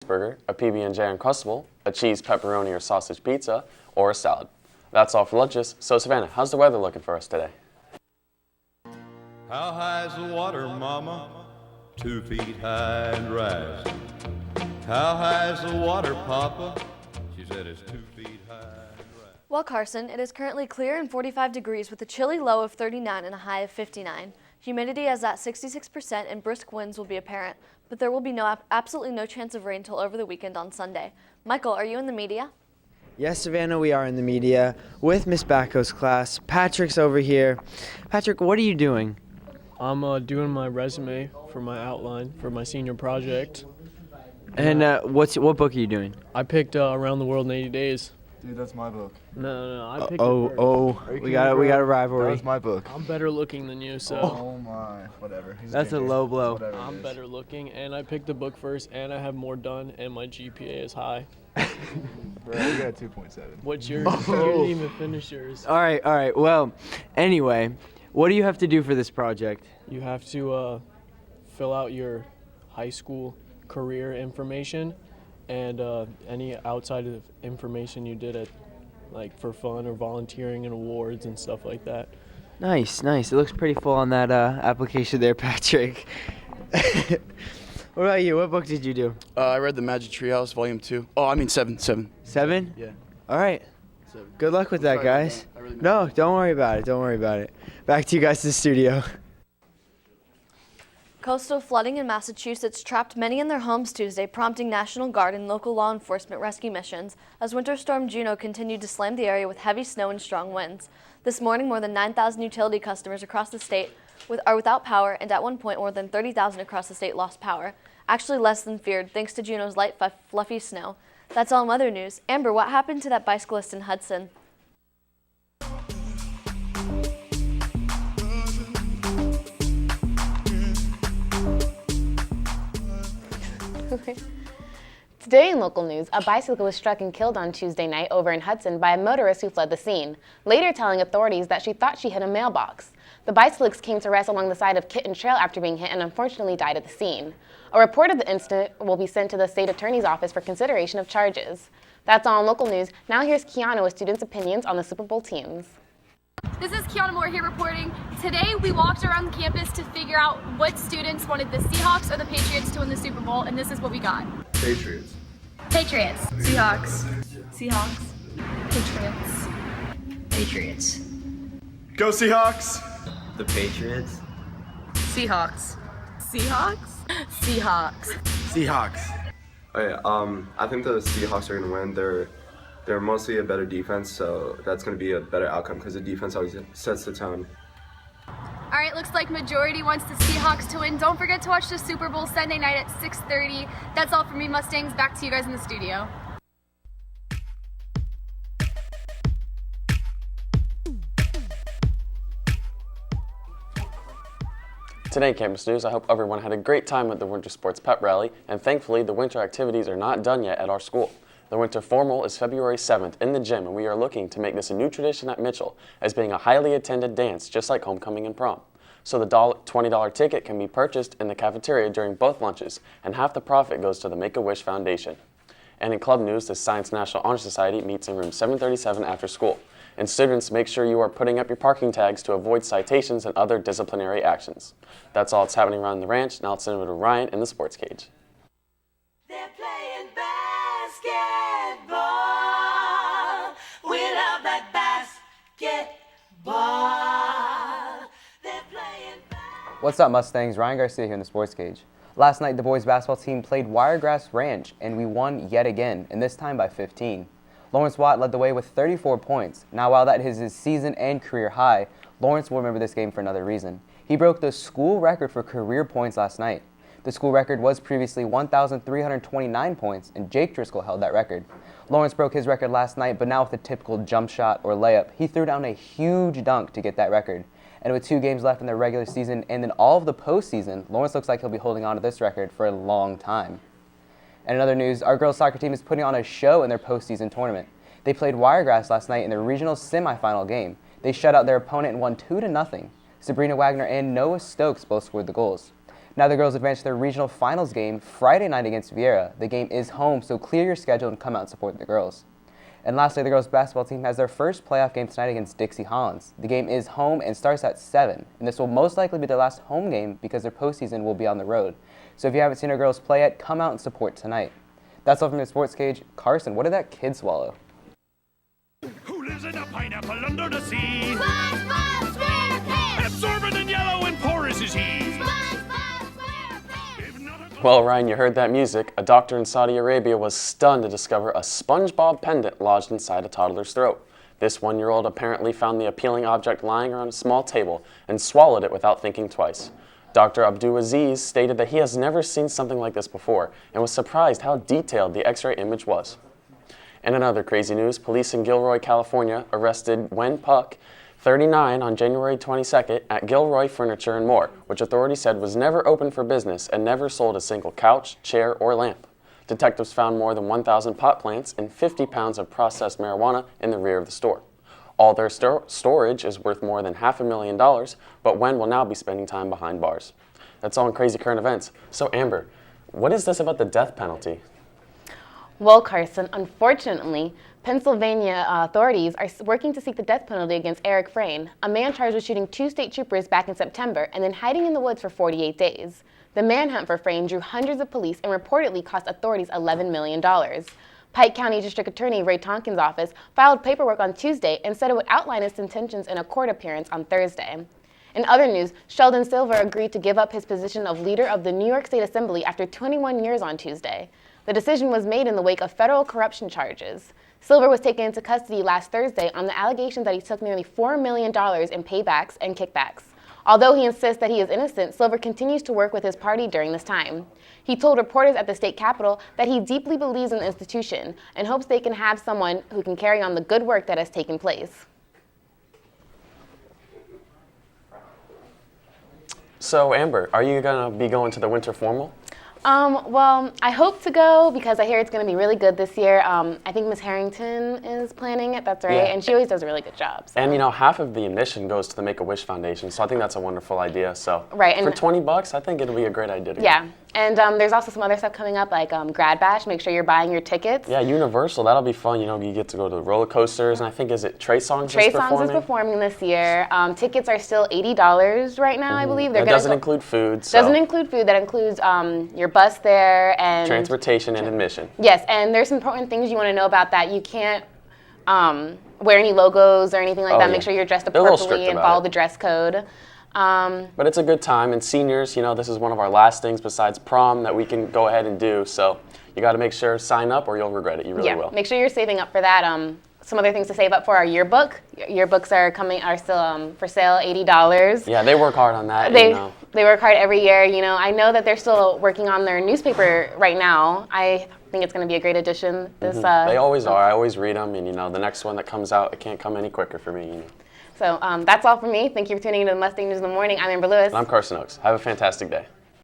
cheeseburger, a PB&J Uncrustable, a cheese, pepperoni, or sausage pizza, or a salad. That's all for lunches. So Savannah, how's the weather looking for us today? How high is the water, mama? 2 feet high and rising. How high is the water, papa? She said it's 2 feet high and rising. Well, Carson, it is currently clear and 45 degrees with a chilly low of 39 and a high of 59. Humidity is at 66% and brisk winds will be apparent, but there will be absolutely no chance of rain till over the weekend on Sunday. Michael, are you in the media? Yes, Savannah, we are in the media with Miss Bacco's class. Patrick's over here. Patrick, what are you doing? I'm doing my resume for my outline for my senior project. And what book are you doing? I picked Around the World in 80 Days. Dude, that's my book. No, I picked it first. We got a rivalry. That was my book. I'm better looking than you, so. Oh my, whatever. That's a low blow. I'm better looking, and I picked the book first, and I have more done, and my GPA is high. Bro, we got 2.7. What's yours? You didn't even finish yours. All right. Well, anyway, what do you have to do for this project? You have to fill out your high school career information and any outside of information you did at, like, for fun or volunteering and awards and stuff like that. Nice. It looks pretty full on that application there, Patrick. What about you? What book did you do? I read The Magic Treehouse, Volume 2. Oh, I mean 7. 7? Yeah. All right. 7. Good luck with that, Sorry, guys. I really No, don't worry about it. Back to you guys in the studio. Coastal flooding in Massachusetts trapped many in their homes Tuesday, prompting National Guard and local law enforcement rescue missions as Winter Storm Juno continued to slam the area with heavy snow and strong winds. This morning, more than 9,000 utility customers across the state are without power, and at one point, more than 30,000 across the state lost power. Actually less than feared, thanks to Juno's light, fluffy snow. That's all in weather news. Amber, what happened to that bicyclist in Hudson? Today in local news, a bicycle was struck and killed on Tuesday night over in Hudson by a motorist who fled the scene, later telling authorities that she thought she hit a mailbox. The bicyclist came to rest along the side of Kitten Trail after being hit and unfortunately died at the scene. A report of the incident will be sent to the state attorney's office for consideration of charges. That's all in local news. Now here's Kiana with students' opinions on the Super Bowl teams. This is Kiana Moore here reporting. Today we walked around the campus to figure out what students wanted the Seahawks or the Patriots to win the Super Bowl, and this is what we got. Patriots. Patriots. Seahawks. Seahawks. Patriots. Patriots. Go Seahawks! The Patriots. Seahawks. Seahawks? Seahawks. Seahawks. Okay, I think the Seahawks are going to win. They're mostly a better defense, so that's going to be a better outcome because the defense always sets the tone. All right, looks like majority wants the Seahawks to win. Don't forget to watch the Super Bowl Sunday night at 6:30. That's all for me, Mustangs. Back to you guys in the studio. Today in Campus News, I hope everyone had a great time at the Winter Sports Pep Rally, and thankfully the winter activities are not done yet at our school. The Winter Formal is February 7th in the gym, and we are looking to make this a new tradition at Mitchell as being a highly attended dance just like homecoming and prom. So the $20 ticket can be purchased in the cafeteria during both lunches, and half the profit goes to the Make-A-Wish Foundation. And in club news, the Science National Honor Society meets in room 737 after school. And students, make sure you are putting up your parking tags to avoid citations and other disciplinary actions. That's all that's happening around the ranch. Now let's send it over to Ryan in the sports cage. They're playing basketball. We love that basketball. They're playing basketball. What's up, Mustangs? Ryan Garcia here in the sports cage. Last night, the boys basketball team played Wiregrass Ranch, and we won yet again, and this time by 15. Lawrence Watt led the way with 34 points. Now, while that is his season and career high, Lawrence will remember this game for another reason. He broke the school record for career points last night. The school record was previously 1,329 points, and Jake Driscoll held that record. Lawrence broke his record last night, but now with a typical jump shot or layup, he threw down a huge dunk to get that record. And with 2 games left in the regular season and in all of the postseason, Lawrence looks like he'll be holding on to this record for a long time. And in other news, our girls soccer team is putting on a show in their postseason tournament. They played Wiregrass last night in their regional semifinal game. They shut out their opponent and won 2-0. Sabrina Wagner and Noah Stokes both scored the goals. Now the girls advance to their regional finals game Friday night against Vieira. The game is home, so clear your schedule and come out and support the girls. And lastly, the girls basketball team has their first playoff game tonight against Dixie Hollins. The game is home and starts at 7, and this will most likely be their last home game because their postseason will be on the road. So if you haven't seen our girls play yet, come out and support tonight. That's all from the Sports Cage. Carson, what did that kid swallow? Who lives in a pineapple under the sea? SpongeBob SquarePants! Absorbent and yellow and porous is he. SpongeBob SquarePants! Well, Ryan, you heard that music. A doctor in Saudi Arabia was stunned to discover a SpongeBob pendant lodged inside a toddler's throat. This 1-year-old apparently found the appealing object lying around a small table and swallowed it without thinking twice. Dr. Abdulaziz stated that he has never seen something like this before and was surprised how detailed the X-ray image was. And in other crazy news, police in Gilroy, California arrested Wen Puck, 39, on January 22nd at Gilroy Furniture and More, which authorities said was never open for business and never sold a single couch, chair, or lamp. Detectives found more than 1,000 pot plants and 50 pounds of processed marijuana in the rear of the store. All their storage is worth more than $500,000, but Wen will now be spending time behind bars. That's all in crazy current events. So Amber, what is this about the death penalty? Well, Carson, unfortunately, Pennsylvania authorities are working to seek the death penalty against Eric Frayne, a man charged with shooting 2 state troopers back in September and then hiding in the woods for 48 days. The manhunt for Frayne drew hundreds of police and reportedly cost authorities $11 million. Pike County District Attorney Ray Tonkin's office filed paperwork on Tuesday and said it would outline its intentions in a court appearance on Thursday. In other news, Sheldon Silver agreed to give up his position of leader of the New York State Assembly after 21 years on Tuesday. The decision was made in the wake of federal corruption charges. Silver was taken into custody last Thursday on the allegation that he took nearly $4 million in paybacks and kickbacks. Although he insists that he is innocent, Silver continues to work with his party during this time. He told reporters at the state capitol that he deeply believes in the institution and hopes they can have someone who can carry on the good work that has taken place. So Amber, are you going to be going to the winter formal? Well, I hope to go because I hear it's going to be really good this year. I think Miss Harrington is planning it, that's right, Yeah. and she always does a really good job. So. And you know, half of the admission goes to the Make-A-Wish Foundation, so I think that's a wonderful idea. So Right, and for $20, I think it'll be a great idea to go. Yeah, and there's also some other stuff coming up like Grad Bash. Make sure you're buying your tickets. Yeah, Universal, that'll be fun. You know, you get to go to the roller coasters, and I think, is it Trey Songz Trey is performing? Songz is performing this year. Tickets are still $80 right now, I believe. That doesn't include food. So. Doesn't include food. That includes your bus there and transportation and admission. Yes, and there's some important things you want to know about that. You can't wear any logos or anything like that. Yeah. Make sure you're dressed They're a little appropriately strict and about follow it. the dress code. But it's a good time, and seniors, you know, this is one of our last things besides prom that we can go ahead and do. So you got to make sure sign up, or you'll regret it. You really will. Make sure you're saving up for that. Some other things to save up for are yearbook. Yearbooks are still for sale, $80. Yeah, they work hard on that. They work hard every year. You know, I know that they're still working on their newspaper right now. I think it's going to be a great addition. They always are. I always read them, and you know, the next one that comes out, it can't come any quicker for me. You know. So that's all for me. Thank you for tuning into the Mustang News in the Morning. I'm Amber Lewis. And I'm Carson Oakes. Have a fantastic day.